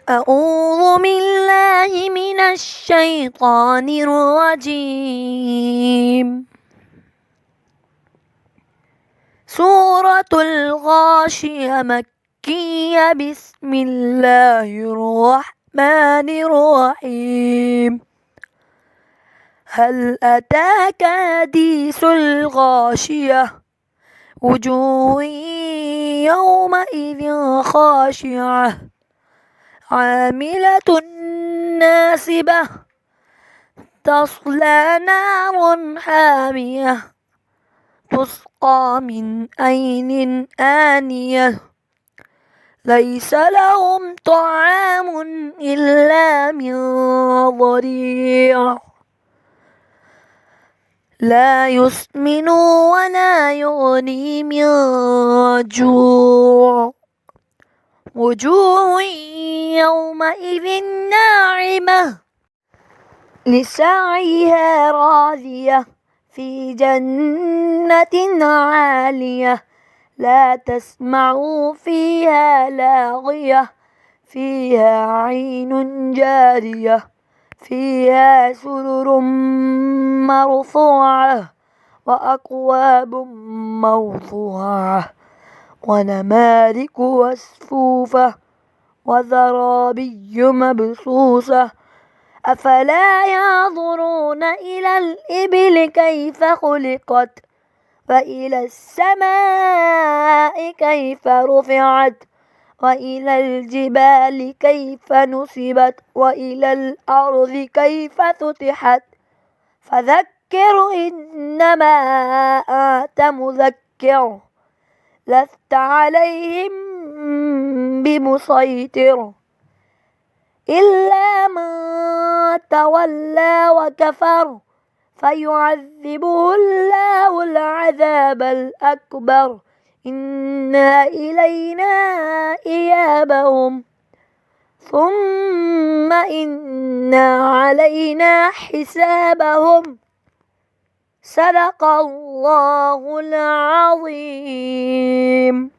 أعوذ بالله من الشيطان الرجيم. سورة الغاشية مكية. بسم الله الرحمن الرحيم. هل أتاك حديث الغاشية؟ وجوه يومئذ خاشعة عاملة ناصبة تصلى نارا حامية تسقى من عين آنية ليس لهم طعام إلا من ضريع لا يسمن ولا يغني من جوع وجوه يومئذ ناعمة لسعيها راضية في جنة عالية لا تسمع فيها لاغية فيها عين جارية فيها سرر مرفوعة وأكواب موضوعة ونمارق مصفوفة وزرابي مبثوثة أفلا ينظرون إلى الإبل كيف خلقت وإلى السماء كيف رفعت وإلى الجبال كيف نصبت وإلى الأرض كيف سطحت فذكر إنما أنت مذكر لست عليهم بمسيطر إلا من تولى وكفر فيعذبه الله العذاب الأكبر إن إلينا إيابهم ثم إن علينا حسابهم صدق الله العظيم.